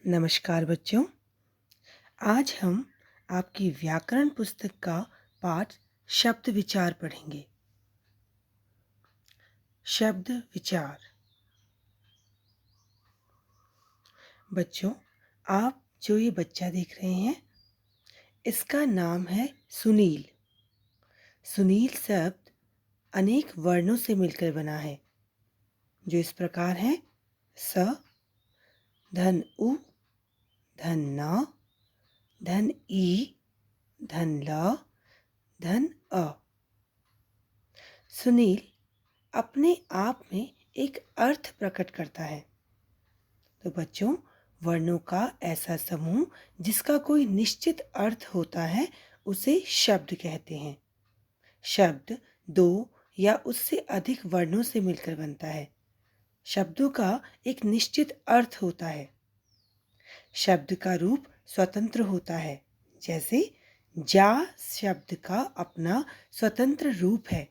नमस्कार बच्चों। आज हम आपकी व्याकरण पुस्तक का पाठ शब्द विचार पढ़ेंगे। शब्द विचार। बच्चों, आप जो ये बच्चा देख रहे हैं, इसका नाम है सुनील। सुनील शब्द अनेक वर्णों से मिलकर बना है, जो इस प्रकार हैं: स, धन उ, धन न, धन ई, धन ल, धन अ। सुनील अपने आप में एक अर्थ प्रकट करता है। तो बच्चों, वर्णों का ऐसा समूह जिसका कोई निश्चित अर्थ होता है उसे शब्द कहते हैं। शब्द दो या उससे अधिक वर्णों से मिलकर बनता है। शब्दों का एक निश्चित अर्थ होता है। शब्द का रूप स्वतंत्र होता है, जैसे जा शब्द का अपना स्वतंत्र रूप है।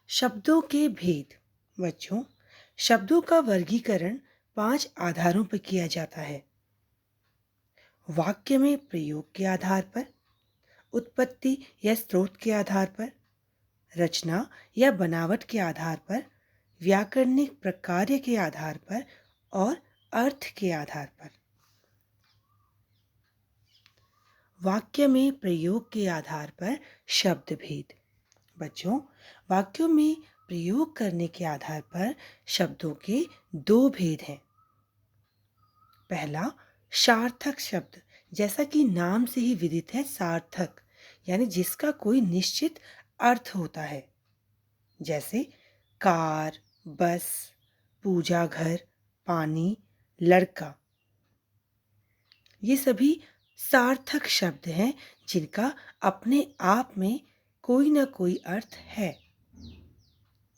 शब्दों के भेद। बच्चों, शब्दों का वर्गीकरण 5 आधारों पर किया जाता है: वाक्य में प्रयोग के आधार पर, उत्पत्ति या स्रोत के आधार पर, रचना या बनावट के आधार पर, व्याकरणिक प्रकार्य के आधार पर और अर्थ के आधार पर। वाक्य में प्रयोग के आधार पर शब्द भेद। बच्चों, वाक्यों में प्रयोग करने के आधार पर शब्दों के 2 भेद हैं। पहला, सार्थक शब्द, जैसा कि नाम से ही विदित है, सार्थक यानी जिसका कोई निश्चित अर्थ होता है, जैसे कार, बस, पूजा घर, पानी, लड़का। ये सभी सार्थक शब्द हैं जिनका अपने आप में कोई ना कोई अर्थ है।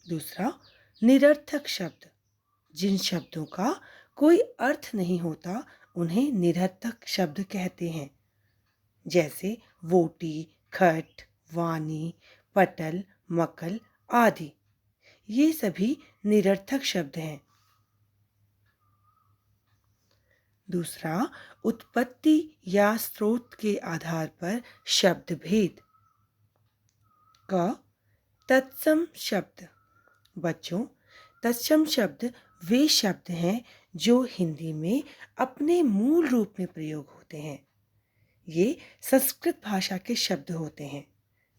दूसरा, निरर्थक शब्द, जिन शब्दों का कोई अर्थ नहीं होता उन्हें निरर्थक शब्द कहते हैं, जैसे वोटी, खट, वाणी, पटल, मकल आदि। ये सभी निरर्थक शब्द हैं। दूसरा, उत्पत्ति या स्रोत के आधार पर शब्द भेद। क, तत्सम शब्द। बच्चों, तत्सम शब्द वे शब्द हैं जो हिंदी में अपने मूल रूप में प्रयोग होते हैं। ये संस्कृत भाषा के शब्द होते हैं,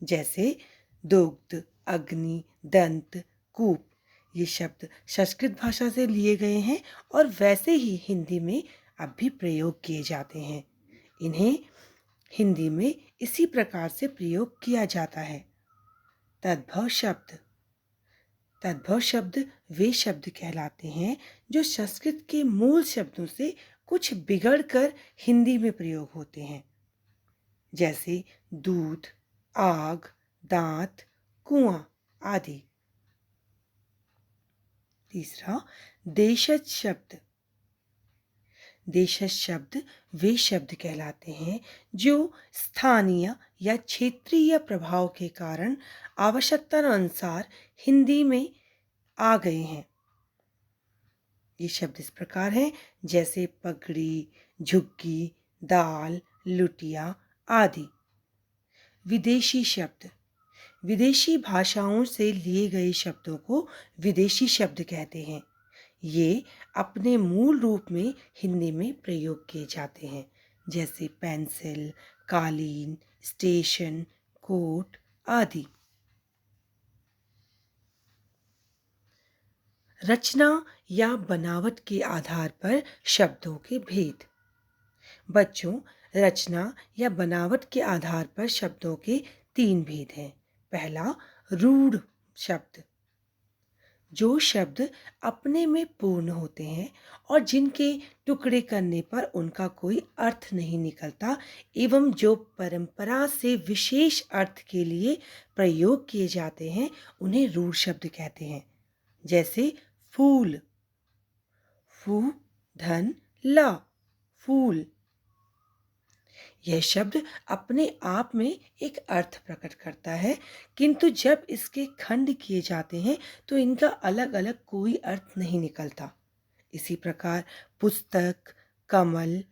जैसे दुग्ध, अग्नि, दंत, कूप। ये शब्द संस्कृत भाषा से लिए गए हैं और वैसे ही हिंदी में अब भी प्रयोग किए जाते हैं। इन्हें हिंदी में इसी प्रकार से प्रयोग किया जाता है। तद्भव शब्द। तद्भव शब्द वे शब्द कहलाते हैं जो संस्कृत के मूल शब्दों से कुछ बिगड़कर हिंदी में प्रयोग होते हैं, जैसे दूध, आग, दांत, कुआं आदि। तीसरा, देशज शब्द। देशज शब्द वे शब्द कहलाते हैं जो स्थानीय या क्षेत्रीय प्रभाव के कारण आवश्यकता अनुसार हिंदी में आ गए हैं। ये शब्द इस प्रकार हैं, जैसे पगड़ी, झुग्गी, दाल, लुटिया आदि। विदेशी शब्द। विदेशी भाषाओं से लिए गए शब्दों को विदेशी शब्द कहते हैं। ये अपने मूल रूप में हिंदी में प्रयोग किए जाते हैं, जैसे पेंसिल, कालीन, स्टेशन, कोट आदि। रचना या बनावट के आधार पर शब्दों के भेद। बच्चों, रचना या बनावट के आधार पर शब्दों के 3 भेद हैं। पहला, रूढ़ शब्द, जो शब्द अपने में पूर्ण होते हैं और जिनके टुकड़े करने पर उनका कोई अर्थ नहीं निकलता एवं जो परंपरा से विशेष अर्थ के लिए प्रयोग किए जाते हैं, उन्हें रूढ़ शब्द कहते हैं, जैसे फूल, फू धन ला, फूल। यह शब्द अपने आप में एक अर्थ प्रकट करता है, किंतु जब इसके खंड किए जाते हैं तो इनका अलग अलग कोई अर्थ नहीं निकलता। इसी प्रकार पुस्तक, कमल,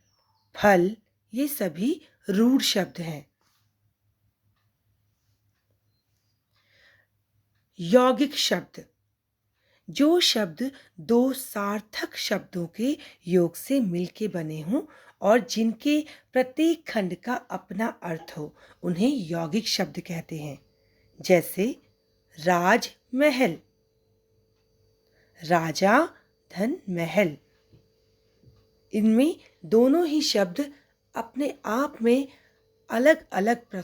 फल ये सभी रूढ़ शब्द हैं। यौगिक शब्द, जो शब्द दो सार्थक शब्दों के योग से मिलके बने हों और जिनके प्रत्येक खंड का अपना अर्थ हो, उन्हें यौगिक शब्द कहते हैं। जैसे राजमहल, राजा धन महल। इनमें दोनों ही शब्द अपने आप में अलग अलग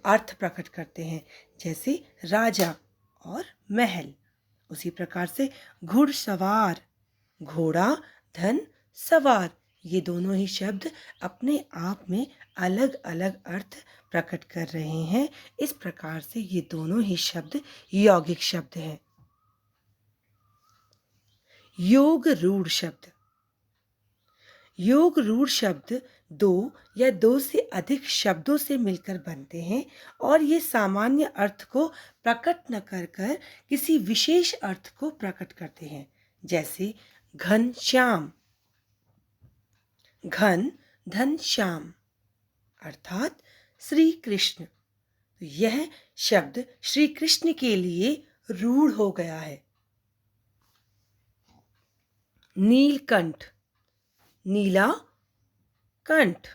अर्थ प्रकट करते हैं। जैसे राजा और महल। उसी प्रकार से घुड़सवार, घोड़ा धन सवार, ये दोनों ही शब्द अपने आप में अलग अलग अर्थ प्रकट कर रहे हैं। इस प्रकार से ये दोनों ही शब्द यौगिक शब्द हैं। योग रूढ़ शब्द, योग रूढ़ शब्द दो या दो से अधिक शब्दों से मिलकर बनते हैं और ये सामान्य अर्थ को प्रकट न कर कर किसी विशेष अर्थ को प्रकट करते हैं। जैसे घनश्याम, घन धन श्याम अर्थात श्री कृष्ण। यह शब्द श्री कृष्ण के लिए रूढ़ हो गया है। नीलकंठ, नीला कंठ,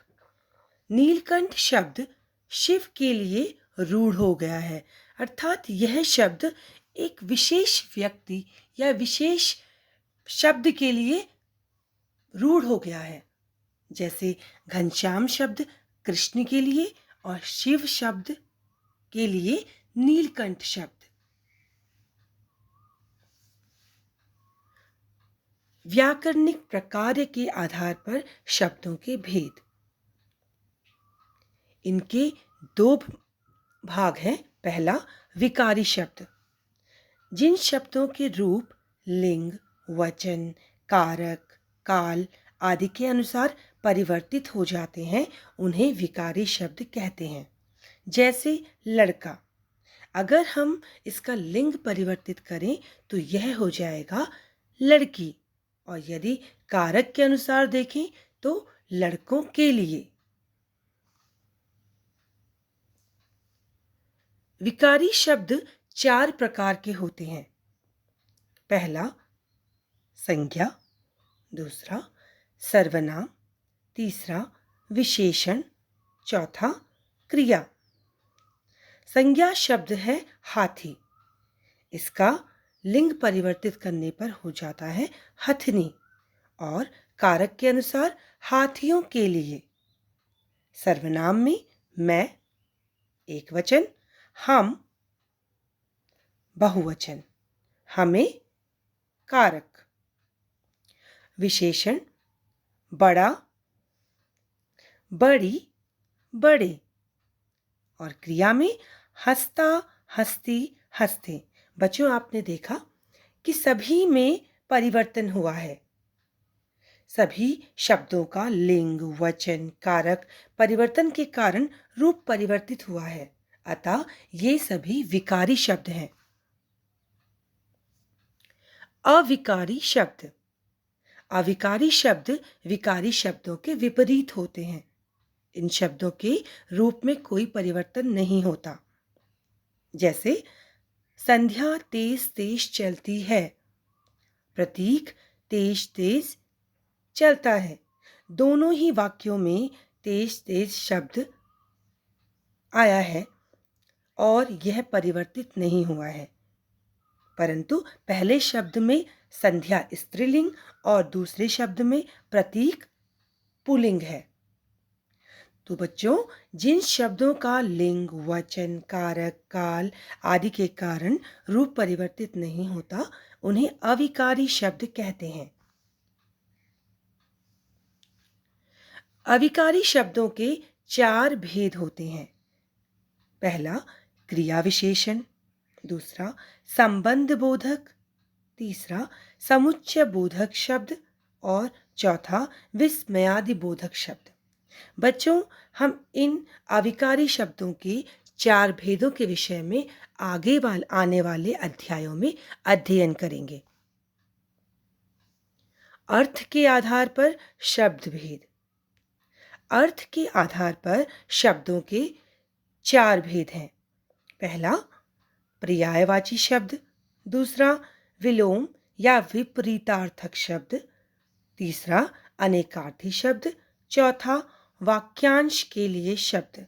नीलकंठ शब्द शिव के लिए रूढ़ हो गया है। अर्थात यह शब्द एक विशेष व्यक्ति या विशेष शब्द के लिए रूढ़ हो गया है। जैसे घनश्याम शब्द कृष्ण के लिए और शिव शब्द के लिए नीलकंठ शब्द। व्याकरणिक प्रकार के आधार पर शब्दों के भेद। इनके दो भाग हैं। पहला विकारी शब्द, जिन शब्दों के रूप लिंग, वचन, कारक, काल आदि के अनुसार परिवर्तित हो जाते हैं, उन्हें विकारी शब्द कहते हैं। जैसे लड़का, अगर हम इसका लिंग परिवर्तित करें तो यह हो जाएगा लड़की, और यदि कारक के अनुसार देखें तो लड़कों के लिए। विकारी शब्द चार प्रकार के होते हैं। पहला संज्ञा, दूसरा सर्वनाम, तीसरा विशेषण, चौथा क्रिया। संज्ञा शब्द है हाथी, इसका लिंग परिवर्तित करने पर हो जाता है हथनी, और कारक के अनुसार हाथियों के लिए। सर्वनाम में मैं एक वचन, हम बहुवचन, हमें कारक। विशेषण बड़ा, बड़ी, बड़े, और क्रिया में हंसता, हंसती, हंसते। बच्चों, आपने देखा कि सभी में परिवर्तन हुआ है। सभी शब्दों का लिंग, वचन, कारक परिवर्तन के कारण रूप परिवर्तित हुआ है। अतः ये सभी विकारी शब्द हैं। अविकारी शब्द, अविकारी शब्द विकारी शब्दों के विपरीत होते हैं। इन शब्दों के रूप में कोई परिवर्तन नहीं होता। जैसे संध्या तेज तेज चलती है, प्रतीक तेज तेज चलता है। दोनों ही वाक्यों में तेज तेज शब्द आया है और यह परिवर्तित नहीं हुआ है, परंतु पहले शब्द में संध्या स्त्रीलिंग और दूसरे शब्द में प्रतीक पुल्लिंग है। तो बच्चों, जिन शब्दों का लिंग, वचन, कारक, काल आदि के कारण रूप परिवर्तित नहीं होता, उन्हें अविकारी शब्द कहते हैं। अविकारी शब्दों के चार भेद होते हैं। पहला क्रिया विशेषण, दूसरा संबंध बोधक, तीसरा समुच्चय बोधक शब्द और चौथा विस्मयादि बोधक शब्द। बच्चों, हम इन अविकारी शब्दों के चार भेदों के विषय में आने वाले अध्यायों में अध्ययन करेंगे। अर्थ के आधार पर शब्द भेद। अर्थ के आधार पर शब्दों के 4 भेद हैं। पहला, पर्यायवाची शब्द। दूसरा, विलोम या विपरीतार्थक शब्द। तीसरा, अनेकार्थी शब्द। चौथा, वाक्यांश के लिए शब्द।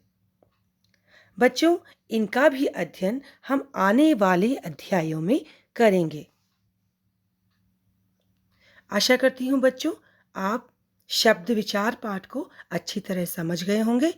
बच्चों, इनका भी अध्ययन हम आने वाले अध्यायों में करेंगे। आशा करती हूँ बच्चों, आप शब्द विचार पाठ को अच्छी तरह समझ गए होंगे।